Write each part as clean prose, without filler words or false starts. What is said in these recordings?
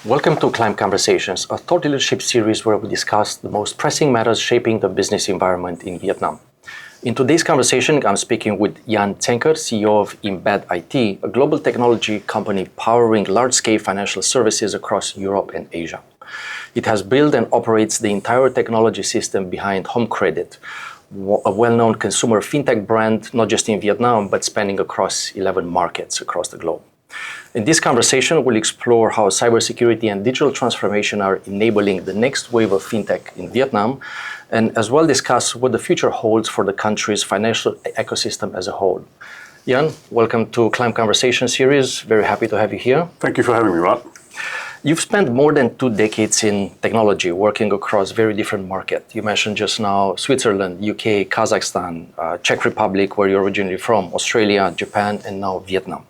Welcome to Acclime Conversations, a thought leadership series where we discuss the most pressing matters shaping the business environment in Vietnam. In today's conversation, I'm speaking with Jan Cenkr, CEO of EmbedIT, a global technology company powering large-scale financial services across Europe and Asia. It has built and operates the entire technology system behind Home Credit, a well-known consumer fintech brand, not just in Vietnam, but spanning across 11 markets across the globe. In this conversation, we'll explore how cybersecurity and digital transformation are enabling the next wave of fintech in Vietnam, and as well discuss what the future holds for the country's financial ecosystem as a whole. Jan, welcome to Acclime Conversations series. Very happy to have you here. Thank you for having me, Vlad. You've spent more than 2 decades in technology, working across very different markets. You mentioned just now Switzerland, UK, Kazakhstan, Czech Republic, where you're originally from, Australia, Japan, and now Vietnam.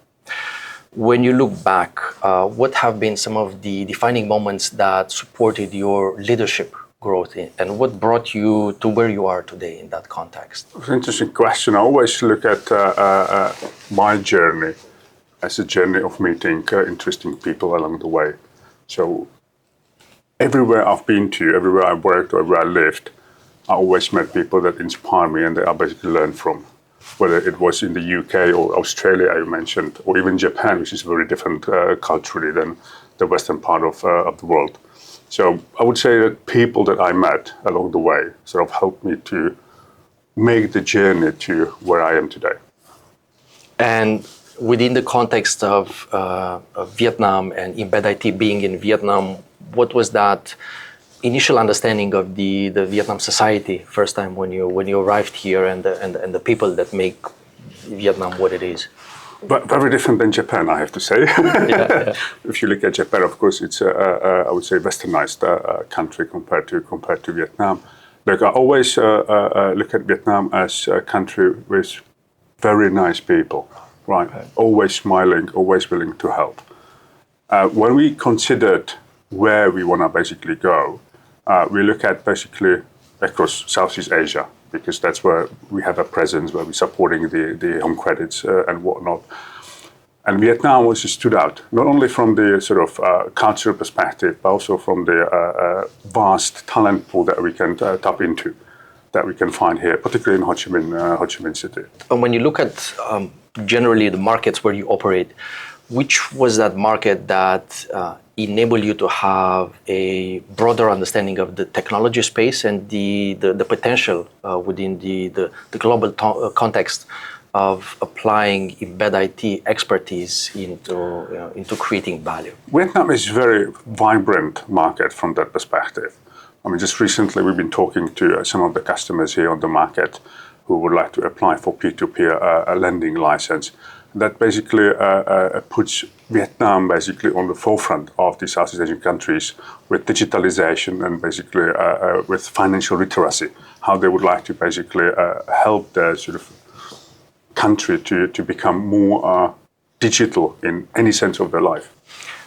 When you look back, what have been some of the defining moments that supported your leadership growth and what brought you to where you are today in that context? It's an interesting question. I always look at my journey as a journey of meeting interesting people along the way. So everywhere I've been to, everywhere I worked, or everywhere I lived, I always met people that inspire me and that I basically learn from. Whether it was in the UK or Australia, you mentioned, or even Japan, which is very different culturally than the western part of the world. So I would say that people that I met along the way sort of helped me to make the journey to where I am today. And within the context of Vietnam and EmbedIT being in Vietnam, what was that initial understanding of the Vietnam society first time when you arrived here and the people that make Vietnam what it is? But very different than Japan, I have to say. Yeah. If you look at Japan, of course, it's I would say westernized country compared to Vietnam. Like I always look at Vietnam as a country with very nice people, right? Always smiling, always willing to help. When we considered where we want to basically go, we look at basically across Southeast Asia, because that's where we have a presence, where we're supporting the home credits and whatnot. And Vietnam also stood out, not only from the sort of cultural perspective, but also from the vast talent pool that we can tap into, that we can find here, particularly in Ho Chi Minh City. And when you look at generally the markets where you operate, which was that market that enabled you to have a broader understanding of the technology space and the potential within the global context of applying EmbedIT expertise into creating value? Vietnam is a very vibrant market from that perspective. I mean, just recently we've been talking to some of the customers here on the market who would like to apply for peer-to-peer lending license. That basically puts Vietnam basically on the forefront of the Southeast Asian countries with digitalization and basically with financial literacy, how they would like to basically help their sort of country to become more digital in any sense of their life.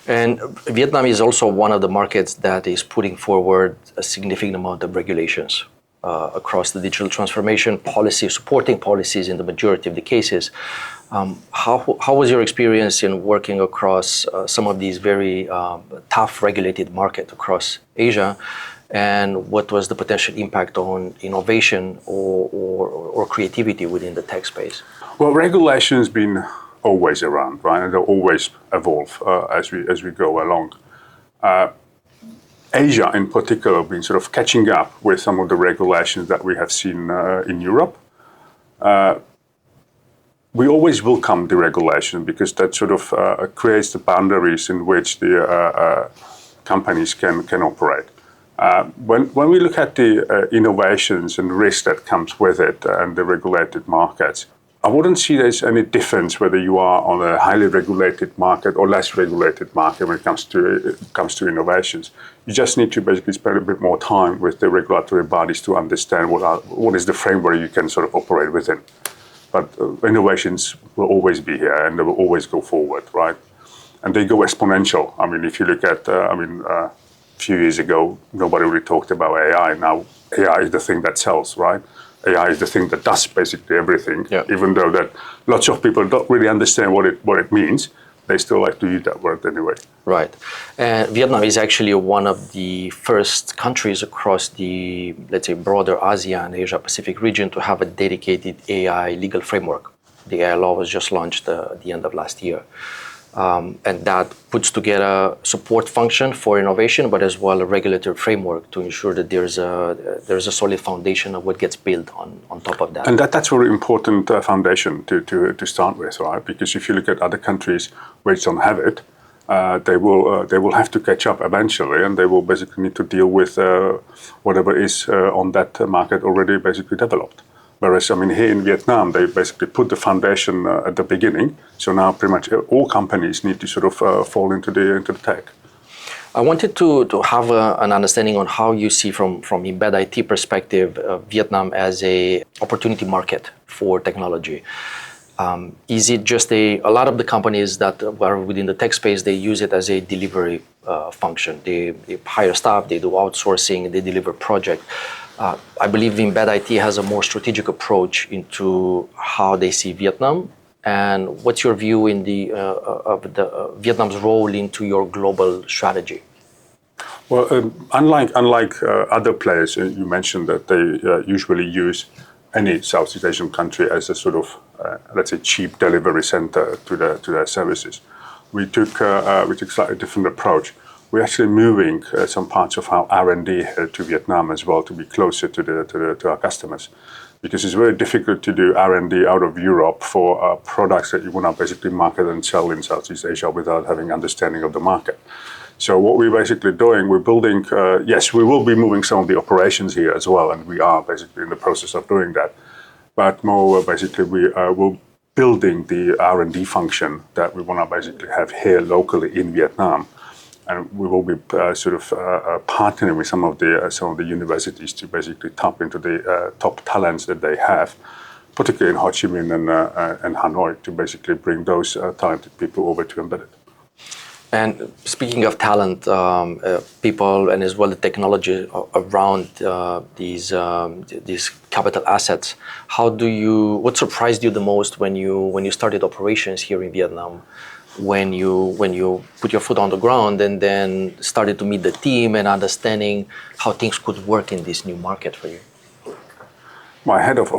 And Vietnam is also one of the markets that is putting forward a significant amount of regulations across the digital transformation policy, supporting policies in the majority of the cases. How was your experience in working across some of these very tough regulated markets across Asia, and what was the potential impact on innovation or creativity within the tech space? Well, regulation's been always around, right? And they'll always evolve as we go along. Asia, in particular, has been sort of catching up with some of the regulations that we have seen in Europe. We always welcome the regulation because that sort of creates the boundaries in which the companies can operate. When we look at the innovations and risk that comes with it and the regulated markets, I wouldn't see there's any difference whether you are on a highly regulated market or less regulated market when it comes to innovations. You just need to basically spend a bit more time with the regulatory bodies to understand what is the framework you can sort of operate within. But innovations will always be here and they will always go forward, right? And they go exponential. I mean, if you look at, a few years ago, nobody really talked about AI. Now, AI is the thing that sells, right? AI is the thing that does basically everything, even though that lots of people don't really understand what it means. they still like to use that word anyway. Right. And Vietnam is actually one of the first countries across the, let's say, broader ASEAN, Asia Pacific region to have a dedicated AI legal framework. The AI law was just launched at the end of last year. And that puts together support function for innovation, but as well a regulatory framework to ensure that there's a solid foundation of what gets built on top of that. And that's a very important foundation to start with, right? Because if you look at other countries which don't have it, they will have to catch up eventually, and they will basically need to deal with whatever is on that market already basically developed. Whereas, I mean, here in Vietnam, they basically put the foundation at the beginning. So now pretty much all companies need to sort of fall into the tech. I wanted to have an understanding on how you see from EmbedIT perspective, Vietnam as a opportunity market for technology. Is it just a lot of the companies that are within the tech space, they use it as a delivery function. They hire staff, they do outsourcing, they deliver project. I believe EmbedIT has a more strategic approach into how they see Vietnam. And what's your view in of Vietnam's role into your global strategy? Well, unlike other players, you mentioned that they usually use any Southeast Asian country as a sort of, let's say, cheap delivery center to their services. We took a slightly different approach. We're actually moving some parts of our R&D here to Vietnam as well to be closer to our customers, because it's very difficult to do R&D out of Europe for products that you want to basically market and sell in Southeast Asia without having understanding of the market. So what we're basically doing, we're building, yes, we will be moving some of the operations here as well, and we are basically in the process of doing that. But more basically, we're building the R&D function that we want to basically have here locally in Vietnam. And we will be partnering with some of the universities to basically tap into the top talents that they have, particularly in Ho Chi Minh and Hanoi, to basically bring those talented people over to EmbedIT. And speaking of talent, people, and as well the technology around these capital assets, what surprised you the most when you started operations here in Vietnam? When you put your foot on the ground and then started to meet the team and understanding how things could work in this new market for you? My head of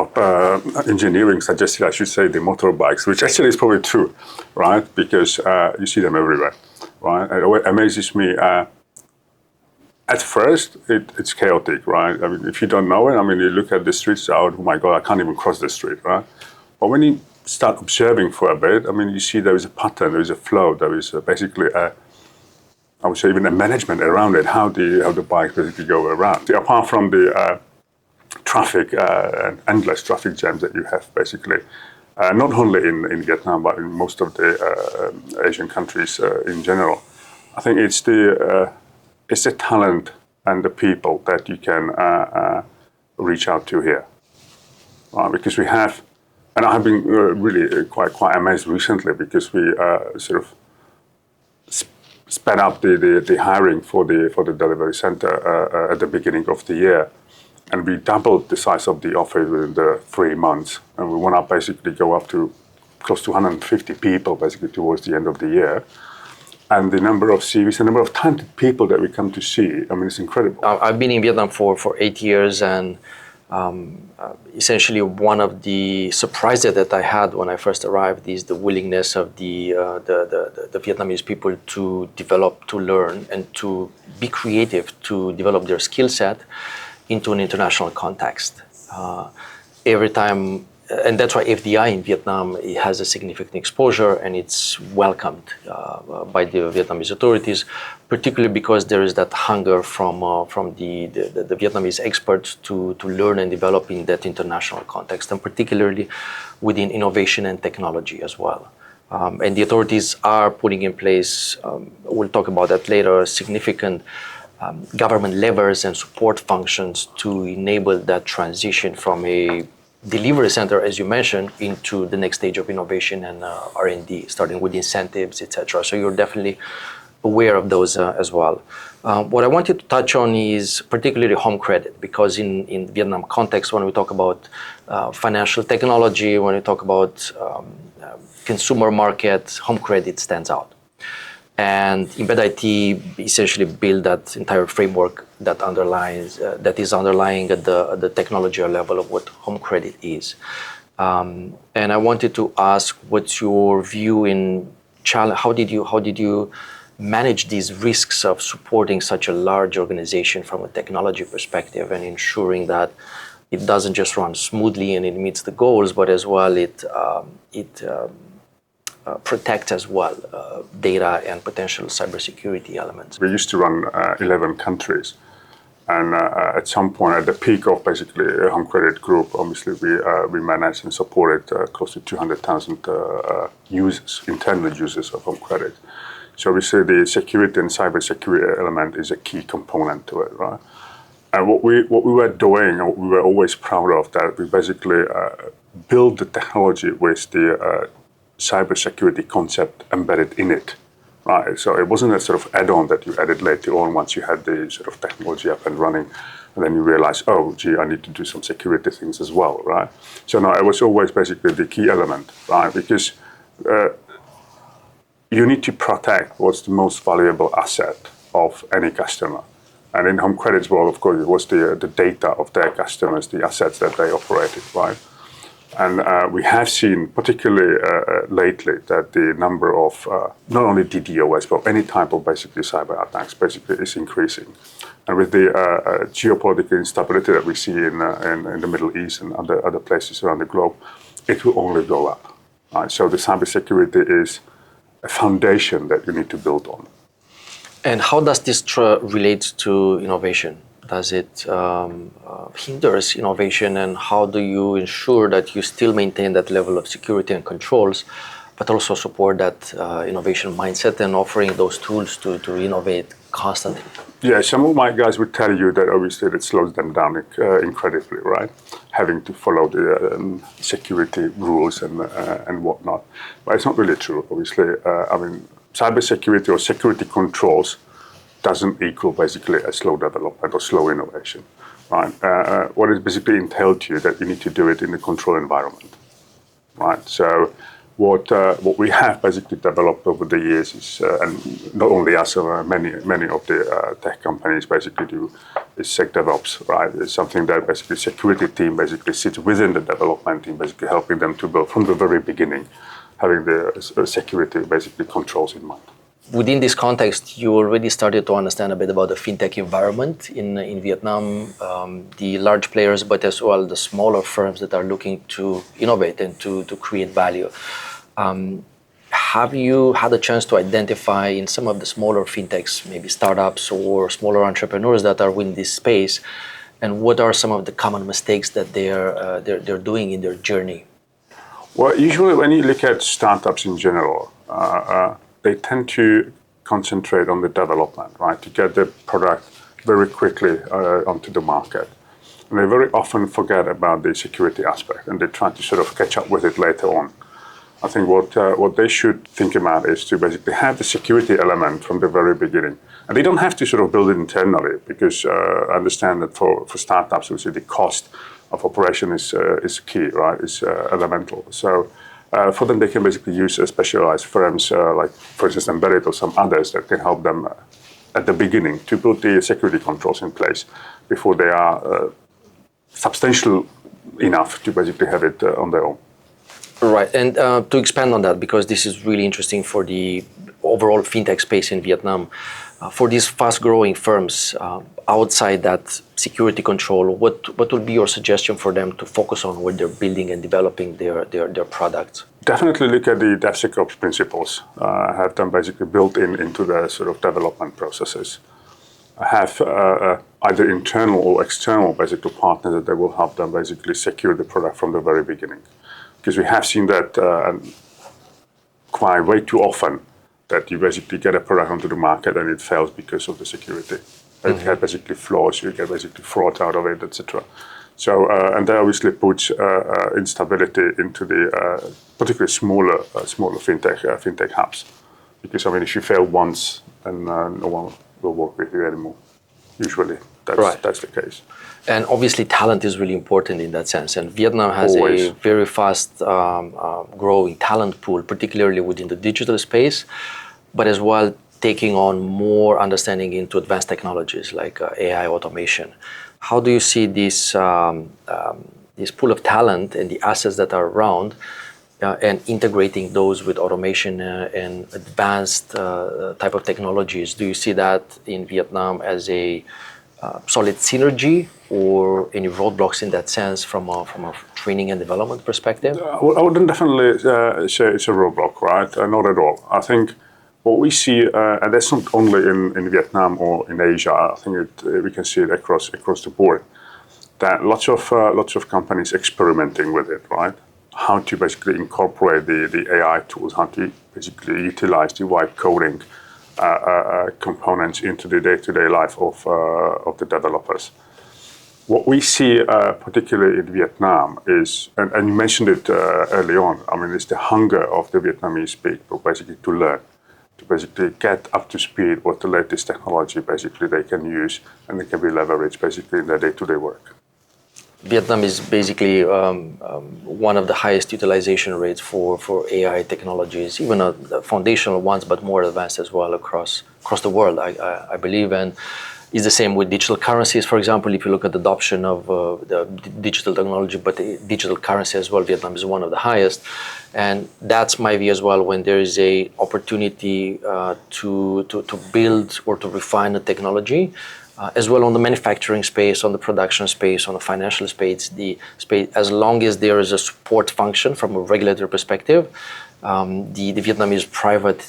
engineering suggested I should say the motorbikes, which actually is probably true, right? Because you see them everywhere, right? It amazes me. At first, it's chaotic, right? I mean, if you don't know it, I mean, you look at the streets out, oh my God, I can't even cross the street, right? But when you start observing for a bit, I mean, you see there is a pattern, there is a flow, there is basically I would say even a management around it, how the bikes basically go around. Apart from the traffic and endless traffic jams that you have basically, not only in Vietnam, but in most of the Asian countries in general, I think it's the talent and the people that you can reach out to here. Because we have, and I've been really quite amazed recently because we sort of sped up the hiring for the delivery center at the beginning of the year, and we doubled the size of the office within the 3 months, and we want to basically go up to close to 150 people basically towards the end of the year. And the number of CVs, the number of talented people that we come to see, I mean, it's incredible. I've been in Vietnam for 8 years, and essentially one of the surprises that I had when I first arrived is the willingness of the Vietnamese people to develop, to learn, and to be creative, to develop their skill set into an international context. Every time, and that's why FDI in Vietnam, it has a significant exposure, and it's welcomed by the Vietnamese authorities, particularly because there is that hunger from the Vietnamese experts to learn and develop in that international context, and particularly within innovation and technology as well. And the authorities are putting in place, we'll talk about that later, significant government levers and support functions to enable that transition from a delivery center, as you mentioned, into the next stage of innovation and R&D, starting with incentives, etc. So you're definitely aware of those as well. What I wanted to touch on is particularly home credit, because in Vietnam context, when we talk about financial technology, when we talk about consumer market, home credit stands out. And EmbedIT essentially built that entire framework that is underlying at the technology level of what home credit is. And I wanted to ask, what's your view in challenge? How did you manage these risks of supporting such a large organization from a technology perspective and ensuring that it doesn't just run smoothly and it meets the goals, but as well it protects as well data and potential cybersecurity elements? We used to run 11 countries. And at some point, at the peak of basically a home credit group, obviously we managed and supported close to 200,000 users, internal users of home credit. So obviously the security and cybersecurity element is a key component to it, right? And what we were doing, and what we were always proud of, that we basically built the technology with the cybersecurity concept embedded in it. Right, so it wasn't a sort of add-on that you added later on once you had the sort of technology up and running, and then you realize, oh, gee, I need to do some security things as well, right? So no, it was always basically the key element, right? Because you need to protect what's the most valuable asset of any customer. And in home credit's world, of course, it was the data of their customers, the assets that they operated, right? And we have seen, particularly lately, that the number of not only DDoS, but any type of basically cyber attacks basically is increasing. And with the geopolitical instability that we see in the Middle East and other places around the globe, it will only go up. Right? So the cybersecurity is a foundation that you need to build on. And how does this relate to innovation? Does it hinders innovation, and how do you ensure that you still maintain that level of security and controls, but also support that innovation mindset and offering those tools to innovate constantly? Yeah, some of my guys would tell you that obviously it slows them down incredibly, right? Having to follow the security rules and whatnot. But it's not really true, obviously. I mean, cybersecurity or security controls doesn't equal basically a slow development or slow innovation, right? What it basically entailed to you that you need to do it in a controlled environment, right? So what we have basically developed over the years is, and not only us, many of the tech companies basically do, is SecDevOps, right? It's something that basically security team basically sits within the development team, basically helping them to build from the very beginning, having the security basically controls in mind. Within this context, you already started to understand a bit about the fintech environment in Vietnam, the large players, but as well the smaller firms that are looking to innovate and to create value. Have you had a chance to identify in some of the smaller fintechs, maybe startups or smaller entrepreneurs that are in this space, and what are some of the common mistakes that they're doing in their journey? Well, usually when you look at startups in general, they tend to concentrate on the development, right, to get the product very quickly onto the market. And they very often forget about the security aspect, and they try to sort of catch up with it later on. I think what they should think about is to basically have the security element from the very beginning. And they don't have to sort of build it internally, because I understand that for startups, obviously the cost of operation is key, right, is elemental. So for them, they can basically use specialized firms like, for instance, EmbedIT or some others that can help them at the beginning to put the security controls in place before they are substantial enough to basically have it on their own. Right, and to expand on that, because this is really interesting for the overall fintech space in Vietnam, for these fast-growing firms outside that security control, what would be your suggestion for them to focus on when they're building and developing their products? Definitely look at the DevSecOps principles, have them basically built into their sort of development processes. Have either internal or external basically partners that they will help them basically secure the product from the very beginning. Because we have seen that quite way too often, that you basically get a product onto the market and it fails because of the security. Mm-hmm. It had basically flaws, you get basically fraud out of it, etc. So, and that obviously puts instability into the particularly smaller fintech hubs, Because if you fail once, then no one will work with you anymore. Usually, that's the case. And obviously, talent is really important in that sense. And Vietnam has Always. a very fast growing talent pool, particularly within the digital space, but as well taking on more understanding into advanced technologies like AI automation. How do you see this pool of talent and the assets that are around and integrating those with automation and advanced type of technologies? Do you see that in Vietnam as a solid synergy or any roadblocks in that sense from a training and development perspective? I wouldn't definitely say it's a roadblock, right? Not at all. I think what we see, and that's not only in Vietnam or in Asia, I think we can see it across the board, that lots of companies experimenting with it, right? How to basically incorporate the AI tools, how to basically utilize the vibe coding components into the day-to-day life of the developers. What we see, particularly in Vietnam, is, and you mentioned it early on, it's the hunger of the Vietnamese people basically to learn, to basically get up to speed with the latest technology basically they can use and they can be leveraged basically in their day-to-day work. Vietnam is basically one of the highest utilization rates for AI technologies, even the foundational ones, but more advanced as well across the world, I believe. And it's the same with digital currencies. For example, if you look at the adoption of the digital technology, but the digital currency as well, Vietnam is one of the highest. And that's my view as well, when there is a opportunity to build or to refine the technology, as well on the manufacturing space, on the production space, on the financial space, as long as there is a support function from a regulatory perspective, the Vietnamese private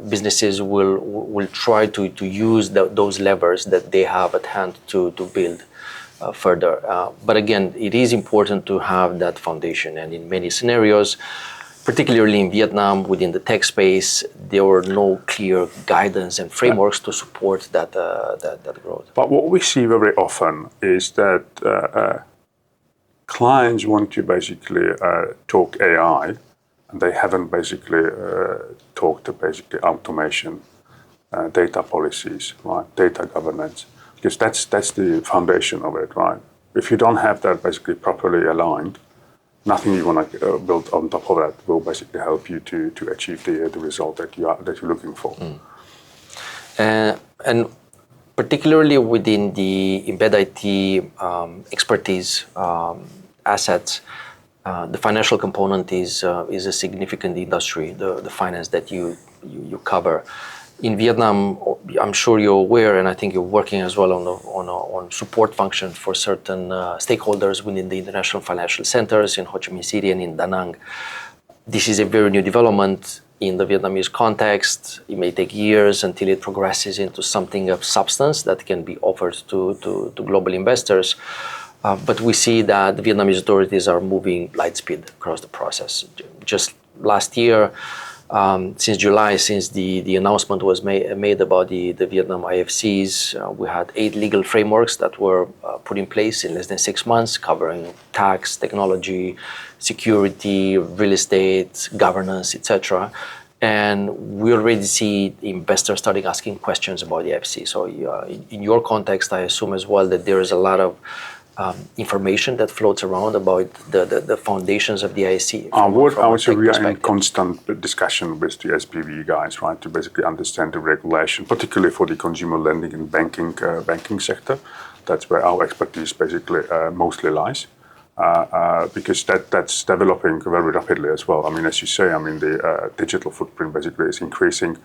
businesses will try to use those levers that they have at hand to build further. But again, it is important to have that foundation, and in many scenarios, particularly in Vietnam, within the tech space, there were no clear guidance and frameworks to support that growth. But what we see very often is that clients want to basically talk AI, and they haven't basically talked to basically automation, data policies, right? Data governance, because that's the foundation of it, right? If you don't have that basically properly aligned, nothing you want to build on top of that will basically help you to achieve the result that you're looking for. And particularly within the EmbedIT expertise assets, the financial component is a significant industry, the finance that you cover. In Vietnam, I'm sure you're aware, and I think you're working as well on support function for certain stakeholders within the international financial centers in Ho Chi Minh City and in Da Nang. This is a very new development in the Vietnamese context. It may take years until it progresses into something of substance that can be offered to global investors. But we see that the Vietnamese authorities are moving light speed across the process. Just last year, since July, since the announcement was made about the Vietnam IFCs, we had 8 legal frameworks that were put in place in less than 6 months, covering tax, technology, security, real estate, governance, etc. And we already see investors starting asking questions about the IFC. So in your context, I assume as well that there is a lot of information that floats around about the foundations of the IC. I would say we are in constant discussion with the SPV guys, right, to basically understand the regulation, particularly for the consumer lending and banking sector. That's where our expertise basically mostly lies, because that's developing very rapidly as well. As you say, the digital footprint basically is increasing,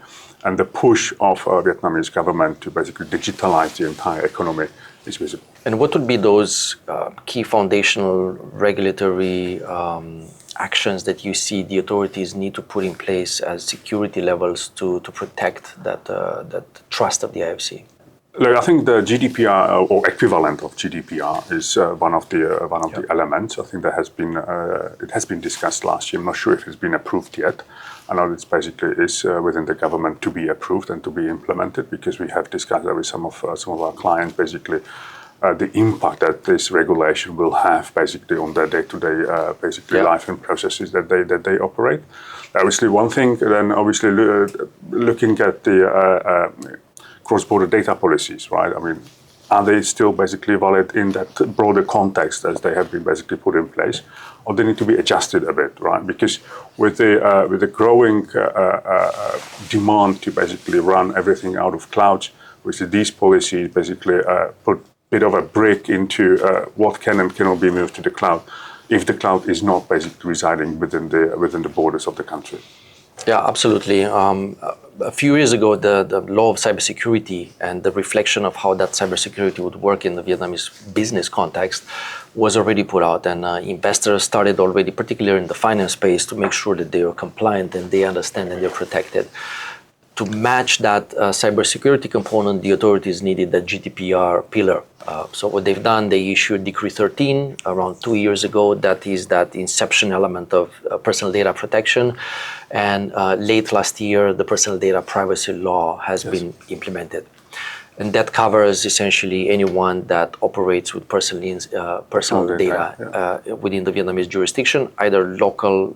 and the push of Vietnamese government to basically digitalize the entire economy is visible. And what would be those key foundational regulatory actions that you see the authorities need to put in place as security levels to protect that trust of the IFC? Look, I think the GDPR or equivalent of GDPR is one of the elements. I think that it has been discussed last year. I'm not sure if it's been approved yet. I know it's basically is within the government to be approved and to be implemented, because we have discussed that with some of our clients basically the impact that this regulation will have basically on their day-to-day life and processes that they operate. Obviously, one thing, then obviously looking at the cross-border data policies, right? I mean, are they still basically valid in that broader context as they have been basically put in place, or they need to be adjusted a bit, right? Because with the growing demand to basically run everything out of clouds, which these policies basically put a bit of a break into what can and cannot be moved to the cloud, if the cloud is not basically residing within the borders of the country. Yeah, absolutely. A few years ago, the law of cybersecurity and the reflection of how that cybersecurity would work in the Vietnamese business context was already put out, and investors started already, particularly in the finance space, to make sure that they are compliant and they understand and they're protected. To match that cybersecurity component, the authorities needed the GDPR pillar. So what they've done, they issued Decree 13 around 2 years ago. That is that inception element of personal data protection. And late last year, the personal data privacy law has been implemented. And that covers essentially anyone that operates with personal data within the Vietnamese jurisdiction, either local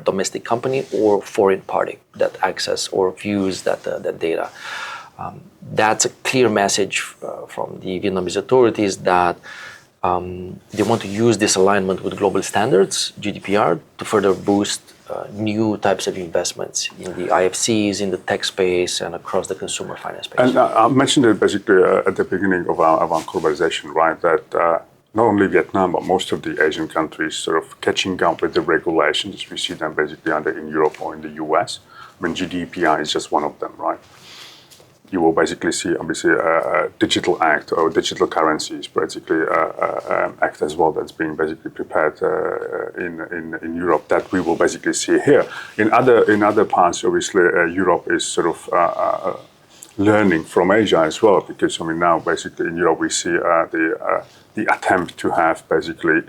domestic company or foreign party that access or views that data. That's a clear message from the Vietnamese authorities that they want to use this alignment with global standards, GDPR, to further boost new types of investments in the IFCs, in the tech space, and across the consumer finance space. And I mentioned it basically at the beginning of our conversation, right, that not only Vietnam, but most of the Asian countries sort of catching up with the regulations. We see them basically either in Europe or in the US. I mean, GDPR is just one of them, right? You will basically see, obviously, a digital act or digital currencies, basically act as well that's being basically prepared in Europe that we will basically see here. In other parts, obviously, Europe is sort of learning from Asia as well, because I mean now basically in Europe we see the attempt to have basically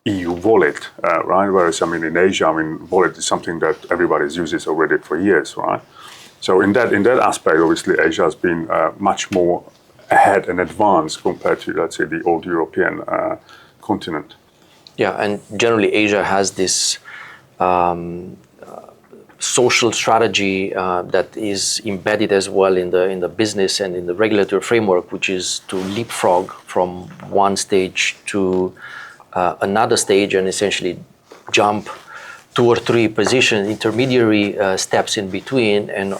EU wallet, right? Whereas I mean in Asia, I mean wallet is something that everybody uses already for years, right? So in that aspect, obviously, Asia has been much more ahead and advanced compared to, let's say, the old European continent. Yeah, and generally Asia has this social strategy that is embedded as well in the business and in the regulatory framework, which is to leapfrog from one stage to another stage and essentially jump 2 or 3 positions, intermediary steps in between, and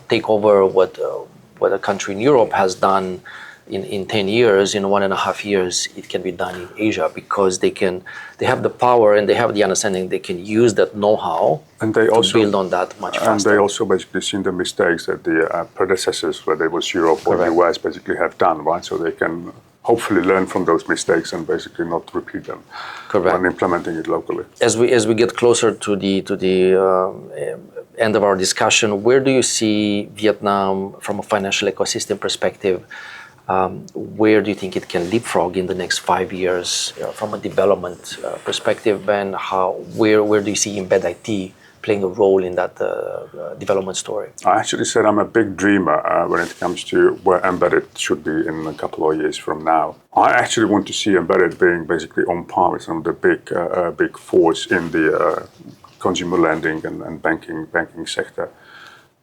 take over what a country in Europe has done in 10 years. In 1.5 years, it can be done in Asia, because they have the power and they have the understanding. They can use that know-how and they also build on that much faster. And they also basically seen the mistakes that the predecessors, whether it was Europe or the US, basically have done, right? So they can hopefully learn from those mistakes and basically not repeat them when implementing it locally. As we get closer to the end of our discussion, where do you see Vietnam from a financial ecosystem perspective? Where do you think it can leapfrog in the next 5 years from a development perspective, and where do you see EmbedIT playing a role in that development story? I actually said I'm a big dreamer when it comes to where EmbedIT should be in a couple of years from now. I actually want to see EmbedIT being basically on par with some of the big fours in the consumer lending and banking sector.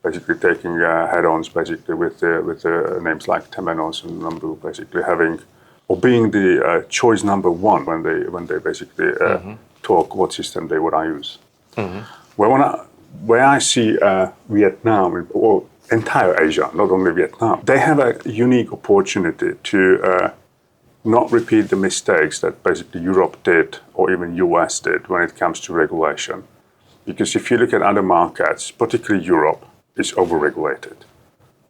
Basically taking head-ons basically with the names like Temenos and Nambu, basically having or being the choice number one when they basically talk what system they want to use. Mm-hmm. Where I see Vietnam or entire Asia, not only Vietnam, they have a unique opportunity to not repeat the mistakes that basically Europe did or even US did when it comes to regulation. Because if you look at other markets, particularly Europe, is overregulated,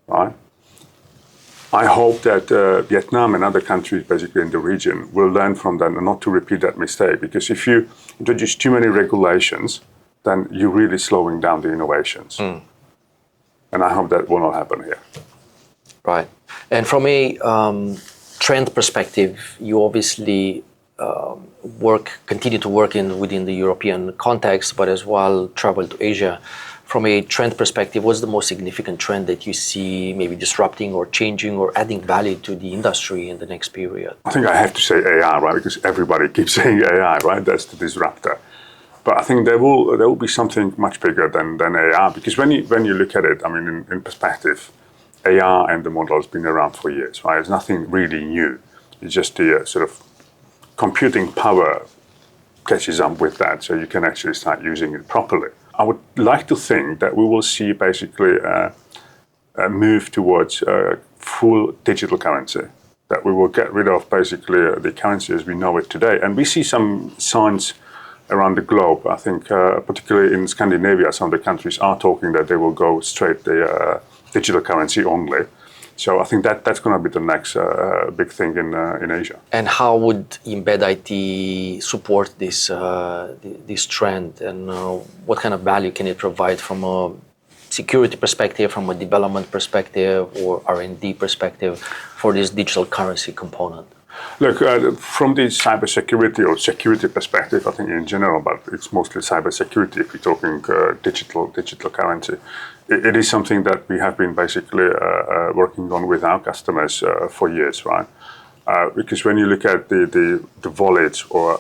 right? I hope that Vietnam and other countries basically in the region will learn from that and not to repeat that mistake. Because if you introduce too many regulations, then you're really slowing down the innovations. Mm. And I hope that will not happen here. Right. And from a trend perspective, you obviously continue to work within the European context, but as well travel to Asia. from a trend perspective, what's the most significant trend that you see maybe disrupting or changing or adding value to the industry in the next period? I think I have to say AI, right? Because everybody keeps saying AI, right? That's the disruptor. But I think there will be something much bigger than AI, because when you look at it, I mean, in perspective, AI and the model has been around for years, right? It's nothing really new. It's just the sort of computing power catches up with that, so you can actually start using it properly. I would like to think that we will see basically a move towards full digital currency, that we will get rid of basically the currency as we know it today. And we see some signs around the globe. I think particularly in Scandinavia, some of the countries are talking that they will go straight the digital currency only. So I think that's going to be the next big thing in Asia. And how would EmbedIT support this this trend, and what kind of value can it provide from a security perspective, from a development perspective, or R&D perspective for this digital currency component? Look, from the cybersecurity or security perspective, I think in general, but it's mostly cybersecurity if you're talking digital currency. It is something that we have been basically working on with our customers for years, right? Because when you look at the wallet or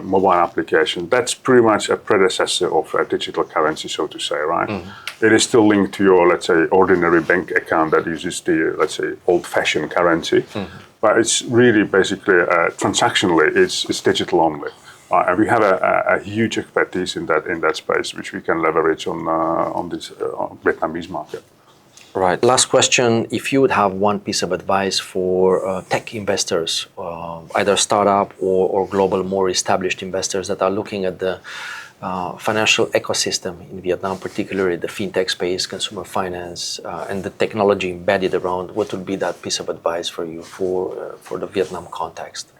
mobile application, that's pretty much a predecessor of a digital currency, so to say, right? Mm-hmm. It is still linked to your, let's say, ordinary bank account that uses the, let's say, old-fashioned currency. Mm-hmm. But it's really basically transactionally, it's digital only. And we have a huge expertise in that space, which we can leverage on this Vietnamese market. Right. Last question. If you would have one piece of advice for tech investors, either startup or global, more established investors that are looking at the financial ecosystem in Vietnam, particularly the fintech space, consumer finance, and the technology embedded around, what would be that piece of advice for you for the Vietnam context?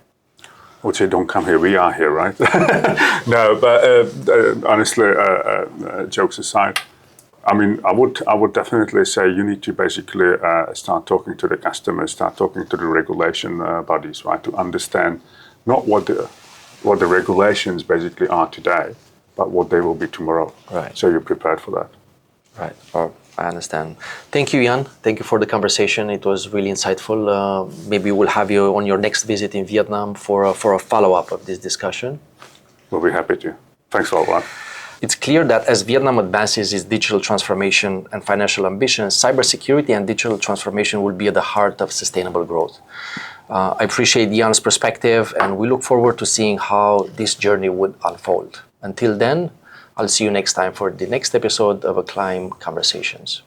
I would say don't come here. We are here, right? No, but honestly, jokes aside, I mean, I would definitely say you need to basically start talking to the customers, start talking to the regulation bodies, right, to understand not what the regulations basically are today, but what they will be tomorrow. Right. So you're prepared for that. Right. Oh, I understand. Thank you, Jan. Thank you for the conversation. It was really insightful. Maybe we'll have you on your next visit in Vietnam for a follow-up of this discussion. We'll be happy to. Thanks a lot, Vlad. It's clear that as Vietnam advances its digital transformation and financial ambitions, cybersecurity and digital transformation will be at the heart of sustainable growth. I appreciate Jan's perspective, and we look forward to seeing how this journey would unfold. Until then, I'll see you next time for the next episode of Acclime Conversations.